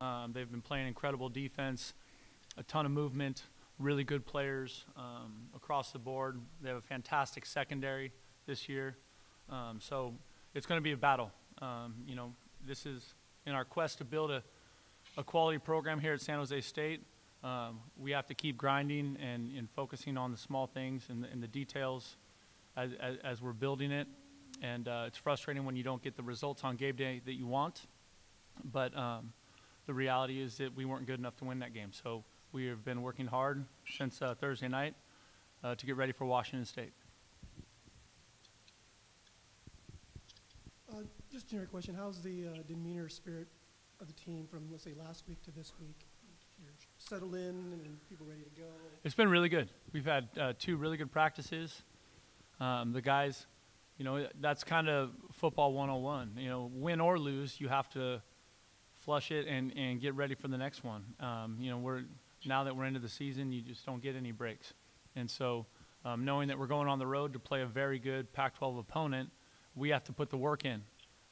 They've been playing incredible defense, a ton of movement, really good players across the board. They have a fantastic secondary this year. So it's going to be a battle. This is in our quest to build a quality program here at San Jose State. We have to keep grinding and focusing on the small things and the details as we're building it. And it's frustrating when you don't get the results on game day that you want. But the reality is that we weren't good enough to win that game. So we have been working hard since Thursday night to get ready for Washington State. Just a generic question. How's the demeanor, spirit of the team from, let's say, last week to this week? You're settled in and people ready to go? It's been really good. We've had 2 really good practices. The guys, that's kind of football 101. Win or lose, you have to flush it and get ready for the next one. Now that we're into the season, you just don't get any breaks. And so knowing that we're going on the road to play a very good Pac-12 opponent, we have to put the work in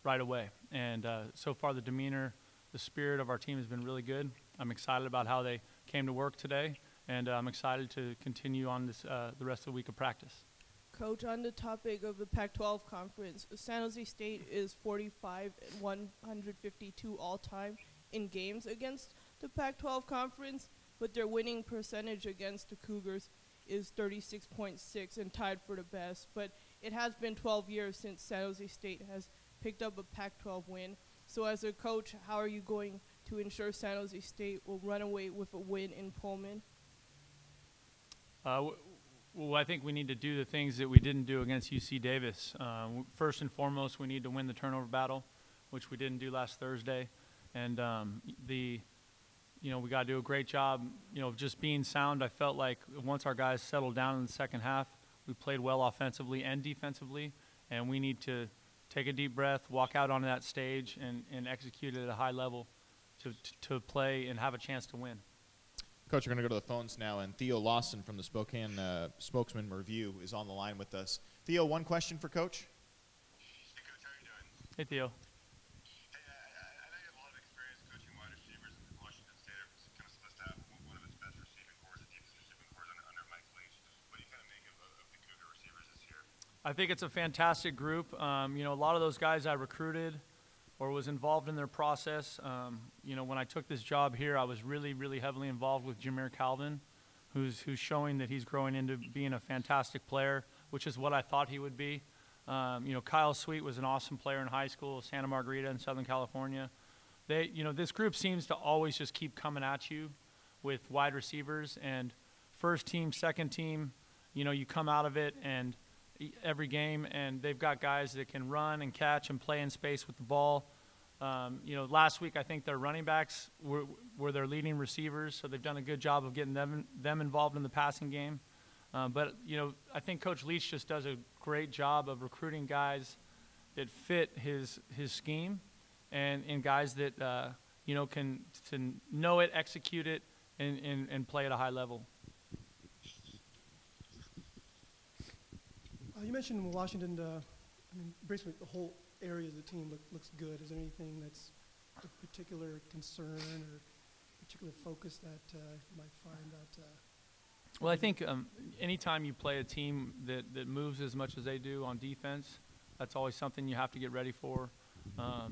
right away. And so far the demeanor, the spirit of our team has been really good. I'm excited about how they came to work today, and I'm excited to continue on this the rest of the week of practice. Coach, on the topic of the Pac-12 conference, San Jose State is 45 and 152 all-time in games against the Pac-12 conference, but their winning percentage against the Cougars is 36.6 and tied for the best. But it has been 12 years since San Jose State has picked up a Pac-12 win. So as a coach, how are you going to ensure San Jose State will run away with a win in Pullman? Well, I think we need to do the things that we didn't do against UC Davis. First and foremost, we need to win the turnover battle, which we didn't do last Thursday. And we got to do a great job, just being sound. I felt like once our guys settled down in the second half, we played well offensively and defensively, and we need to take a deep breath, walk out onto that stage, and execute it at a high level to play and have a chance to win. Coach, we're going to go to the phones now, and Theo Lawson from the Spokane Spokesman Review is on the line with us. Theo, one question for Coach. Hey, Coach, how are you doing? Hey, Theo. Hey, I know you have a lot of experience coaching wide receivers. Washington State kind of supposed to have one of its best receiving corps, the deepest receiving corps under Mike Leach. What do you kind of make of the Cougar receivers this year? I think it's a fantastic group. A lot of those guys I recruited or was involved in their process. When I took this job here, I was really, really heavily involved with Jameer Calvin, who's showing that he's growing into being a fantastic player, which is what I thought he would be. Kyle Sweet was an awesome player in high school, Santa Margarita in Southern California. This group seems to always just keep coming at you with wide receivers, and first team, second team, you come out of it and every game, and they've got guys that can run and catch and play in space with the ball. Last week I think their running backs were their leading receivers, so they've done a good job of getting them involved in the passing game. But I think Coach Leach just does a great job of recruiting guys that fit his scheme, and guys that can know it, execute it, and play at a high level. You mentioned Washington. Basically the whole area of the team looks good. Is there anything that's a particular concern or particular focus that you might find that? Well, I think anytime you play a team that moves as much as they do on defense, that's always something you have to get ready for. I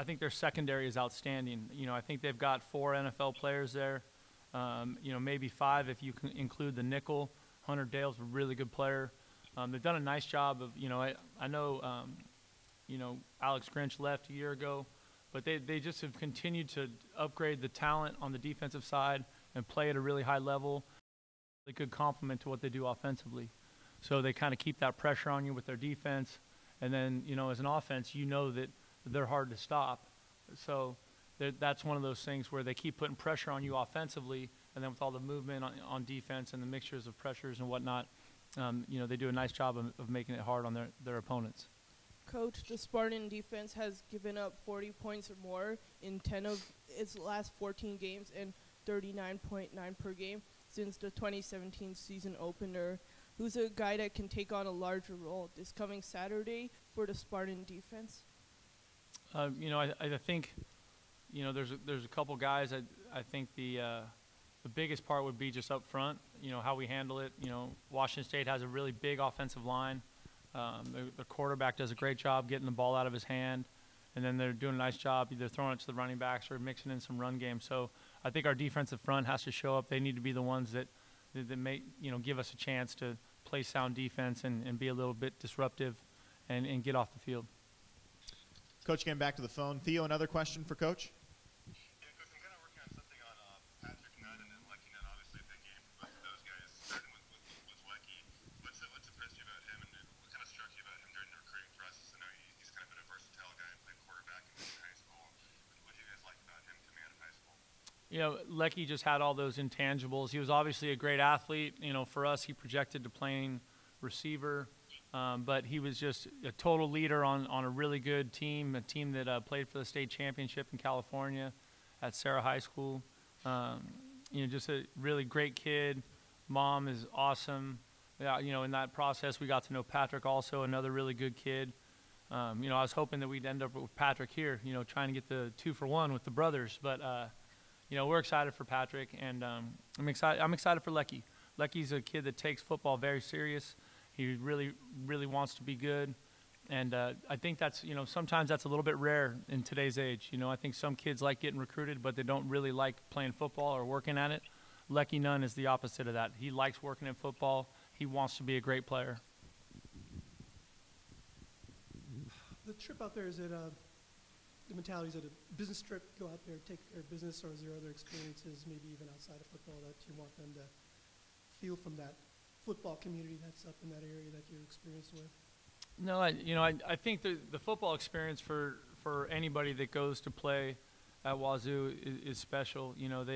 think their secondary is outstanding. I think they've got 4 NFL players there, maybe 5 if you can include the nickel. Hunter Dale's a really good player. They've done a nice job of, I know, Alex Grinch left a year ago, but they just have continued to upgrade the talent on the defensive side and play at a really high level. A good complement to what they do offensively. So they kind of keep that pressure on you with their defense. And then, as an offense, that they're hard to stop. So that's one of those things where they keep putting pressure on you offensively, and then with all the movement on defense and the mixtures of pressures and whatnot, they do a nice job of making it hard on their opponents. Coach, the Spartan defense has given up 40 points or more in 10 of its last 14 games and 39.9 per game since the 2017 season opener. Who's a guy that can take on a larger role this coming Saturday for the Spartan defense? I think, you know, there's a couple guys. I think the biggest part would be just up front. You know, how we handle it. You know, Washington State has a really big offensive line. The quarterback does a great job getting the ball out of his hand, and then they're doing a nice job either throwing it to the running backs or mixing in some run game. So I think our defensive front has to show up. They need to be the ones that make, you know, give us a chance to play sound defense and be a little bit disruptive and get off the field. Coach, getting back to the phone. Theo, another question for Coach? Yeah, Coach, I'm kind of working on something on Patrick Nunn and Lecky Nunn. Obviously, a big game for both of those guys, starting with Lecky. What's impressed you about him, and what kind of struck you about him during the recruiting process? I know he's kind of been a versatile guy and played quarterback in high school. What do you guys like about him coming out of high school? You know, Lecky just had all those intangibles. He was obviously a great athlete. You know, for us, he projected to playing receiver, but he was just a total leader on a really good team, a team that played for the state championship in California at Sarah High School. You know, just a really great kid. Mom is awesome. Yeah, you know, in that process, we got to know Patrick also, another really good kid. You know, I was hoping that we'd end up with Patrick here, you know, trying to get the 2-for-1 with the brothers, but you know, we're excited for Patrick, and I'm excited for Lecky. Lecky's a kid that takes football very serious. He really, really wants to be good, and I think that's, you know, sometimes that's a little bit rare in today's age. You know, I think some kids like getting recruited, but they don't really like playing football or working at it. Lecky Nunn is the opposite of that. He likes working in football. He wants to be a great player. The trip out there, is it the mentality, is it a business trip, go out there, take care of business, or is there other experiences, maybe even outside of football, that you want them to feel from that football community that's up in that area that you're experienced with? No, I think the football experience for anybody that goes to play at Wazoo is special. You know,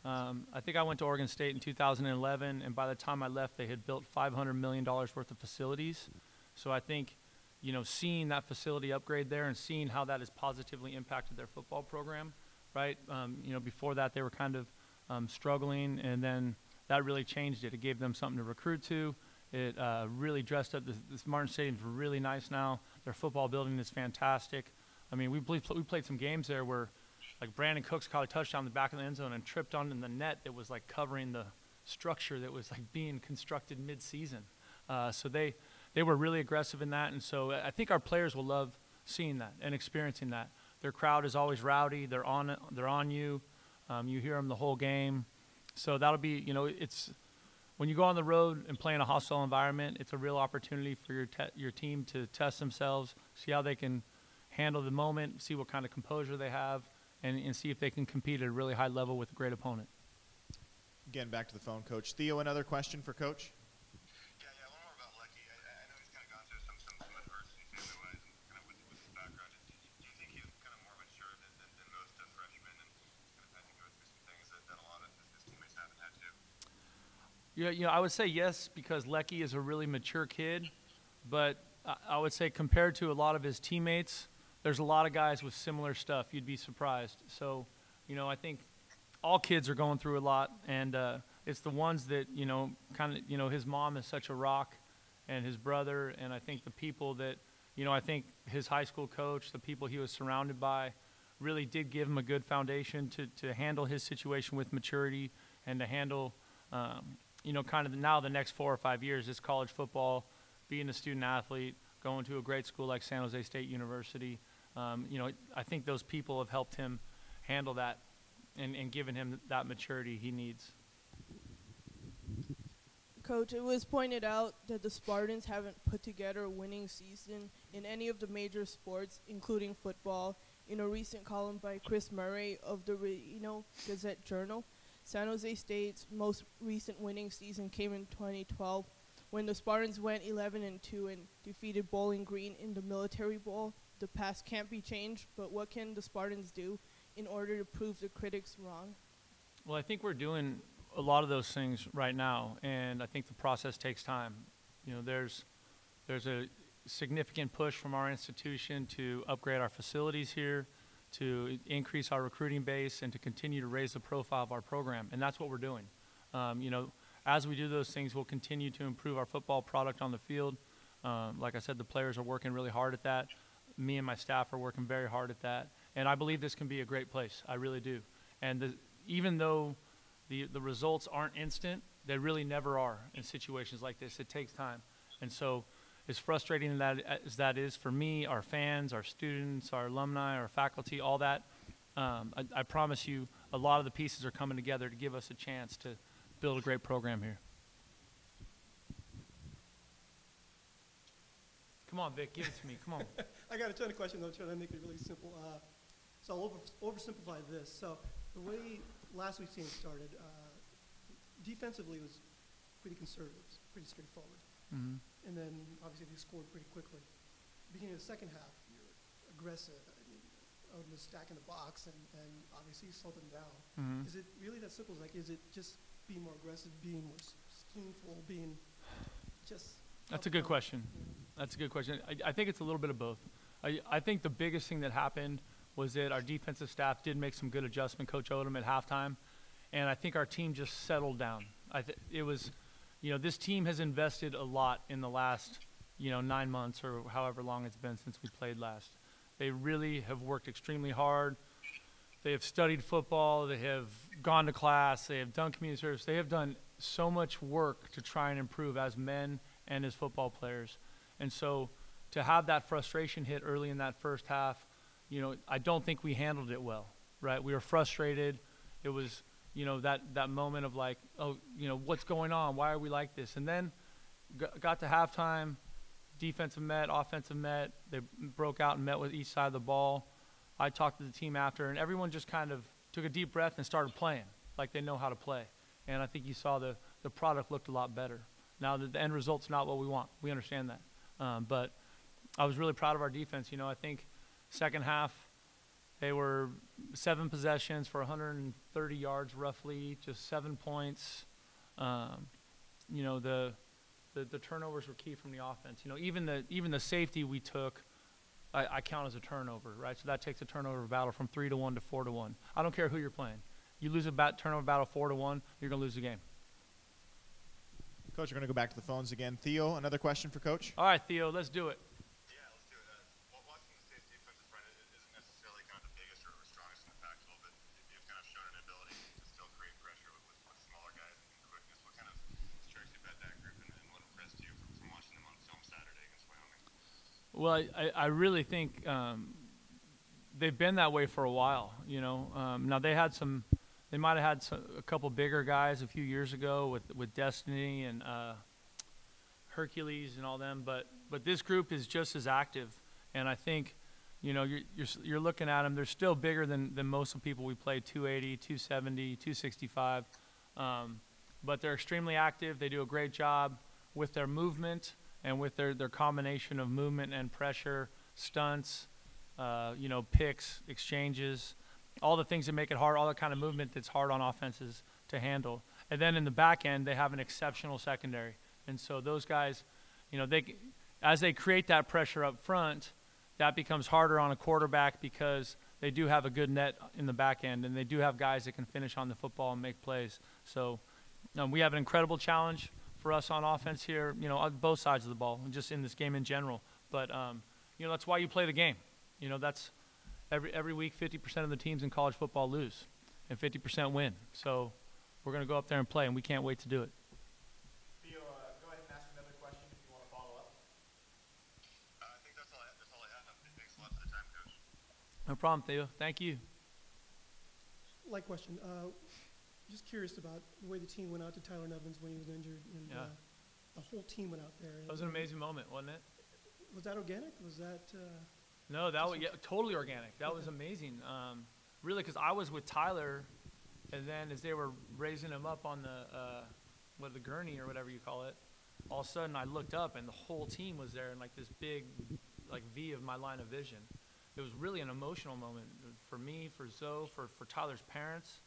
I think I went to Oregon State in 2011, and by the time I left, they had built $500 million worth of facilities. So I think, you know, seeing that facility upgrade there and seeing how that has positively impacted their football program, right? You know, before that they were kind of struggling, and then that really changed it. It gave them something to recruit to. It really dressed up. This Martin Stadium's really nice now. Their football building is fantastic. I mean, we played some games there where, like, Brandon Cooks caught a touchdown in the back of the end zone and tripped on the net that was, like, covering the structure that was, like, being constructed mid-season. So they were really aggressive in that, and so I think our players will love seeing that and experiencing that. Their crowd is always rowdy. They're on you. You hear them the whole game. So that'll be, you know, it's when you go on the road and play in a hostile environment, it's a real opportunity for your team to test themselves, see how they can handle the moment, see what kind of composure they have, and see if they can compete at a really high level with a great opponent. Again, back to the phone, Coach. Theo, another question for Coach? Yeah, one more about Lecky. I know he's kind of gone through some adversity family-wise and kind of with his background. Do you think he's kind of more mature than most freshmen, and kind of had to go through some things that a lot of his teammates haven't had to? Yeah, you know, I would say yes, because Lecky is a really mature kid, but I would say compared to a lot of his teammates, there's a lot of guys with similar stuff. You'd be surprised. So, you know, I think all kids are going through a lot, and it's the ones that, you know, kind of, you know, his mom is such a rock, and his brother, and I think the people that, you know, I think his high school coach, the people he was surrounded by, really did give him a good foundation to handle his situation with maturity and to handle, you know, kind of now the next 4 or 5 years is college football, being a student athlete, going to a great school like San Jose State University. You know, I think those people have helped him handle that and given him that maturity he needs. Coach, it was pointed out that the Spartans haven't put together a winning season in any of the major sports, including football. In a recent column by Chris Murray of the Reno Gazette-Journal, San Jose State's most recent winning season came in 2012 when the Spartans went 11-2 and defeated Bowling Green in the Military Bowl. The past can't be changed, but what can the Spartans do in order to prove the critics wrong? Well, I think we're doing a lot of those things right now, and I think the process takes time. You know, there's a significant push from our institution to upgrade our facilities here, to increase our recruiting base, and to continue to raise the profile of our program, and that's what we're doing. You know, as we do those things, we'll continue to improve our football product on the field. Like I said, the players are working really hard at that. Me and my staff are working very hard at that. And I believe this can be a great place. I really do. And even though the results aren't instant, they really never are in situations like this. It takes time. And so as frustrating as that is for me, our fans, our students, our alumni, our faculty, all that, I promise you a lot of the pieces are coming together to give us a chance to build a great program here. Come on, Vic, give it to me. Come on. I got a ton of questions, though, trying to make it really simple. So I'll oversimplify this. So the way last week's game started, defensively was pretty conservative, pretty straightforward. Mm-hmm. And then obviously they scored pretty quickly. Beginning of the second half, you're aggressive. I mean, out in the stack in the box, and obviously slowed them down. Mm-hmm. Is it really that simple? Like, is it just being more aggressive, being more schemeful, being just? That's a good question. That's a good question. I think it's a little bit of both. I think the biggest thing that happened was that our defensive staff did make some good adjustment, Coach Odom, at halftime, and I think our team just settled down. It was, this team has invested a lot in the last, 9 months or however long it's been since we played last. They really have worked extremely hard. They have studied football. They have gone to class. They have done community service. They have done so much work to try and improve as men and as football players. And so to have that frustration hit early in that first half, I don't think we handled it well, right? We were frustrated. It was, that moment of like, oh, what's going on? Why are we like this? And then got to halftime, defensive met, offensive met. They broke out and met with each side of the ball. I talked to the team after, and everyone just kind of took a deep breath and started playing like they know how to play. And I think you saw the product looked a lot better. Now, the end result's not what we want. We understand that. But I was really proud of our defense. I think second half, they were 7 possessions for 130 yards roughly, just 7 points. The turnovers were key from the offense. Even the safety we took, I count as a turnover, right? So that takes a turnover battle from 3-1 to 4-1. I don't care who you're playing. You lose a turnover battle 4-1, you're going to lose the game. Coach, we're going to go back to the phones again. Theo, another question for Coach? All right, Theo, let's do it. Yeah, let's do it. Washington State's defensive front isn't necessarily kind of the biggest or strongest in the Pac-12, but you've kind of shown an ability to still create pressure with smaller guys and quickness. What kind of strengths about that group, and what impressed you from watching them on film Saturday against Wyoming? Well, I really think they've been that way for a while. Now they might have had a couple bigger guys a few years ago with Destiny and Hercules and all them, but this group is just as active, and I think you're looking at them. They're still bigger than most of the people we played, 280, 270, 265, but they're extremely active. They do a great job with their movement and with their combination of movement and pressure, stunts, picks, exchanges, all the things that make it hard, all the kind of movement that's hard on offenses to handle. And then in the back end, they have an exceptional secondary. And so those guys, as they create that pressure up front, that becomes harder on a quarterback because they do have a good net in the back end, and they do have guys that can finish on the football and make plays. So we have an incredible challenge for us on offense here, on both sides of the ball, and just in this game in general. But, that's why you play the game. That's every week 50% of the teams in college football lose and 50% win. So we're going to go up there and play, and we can't wait to do it. Theo, go ahead and ask another question if you want to follow up. I think that's all I have. Thanks a lot for the time, Coach. No problem, Theo. Thank you. Like question. Just curious about the way the team went out to Tyler Nevins when he was injured, and Yeah. the whole team went out there. That was an amazing moment, wasn't it? Was that organic? Was that? No, that was totally organic. That was amazing. Really, because I was with Tyler, and then as they were raising him up on the gurney or whatever you call it, all of a sudden I looked up and the whole team was there in like this big, V of my line of vision. It was really an emotional moment for me, for Zoe, for Tyler's parents.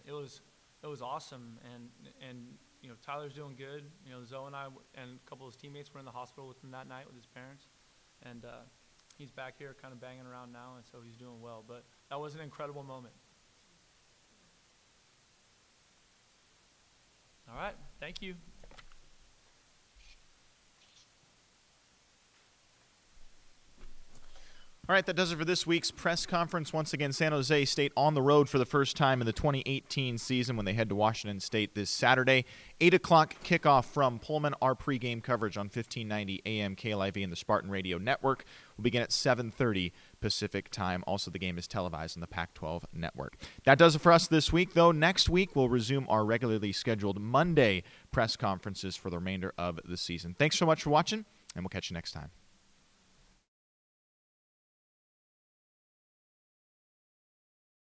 It was awesome, and Tyler's doing good. Zoe and I and a couple of his teammates were in the hospital with him that night with his parents, and he's back here kind of banging around now, and so he's doing well. But that was an incredible moment. All right, thank you. All right, that does it for this week's press conference. Once again, San Jose State on the road for the first time in the 2018 season when they head to Washington State this Saturday. 8 o'clock kickoff from Pullman. Our pregame coverage on 1590 AM KLIV and the Spartan Radio Network will begin at 7:30 Pacific time. Also, the game is televised on the Pac-12 Network. That does it for us this week, though. Next week, we'll resume our regularly scheduled Monday press conferences for the remainder of the season. Thanks so much for watching, and we'll catch you next time.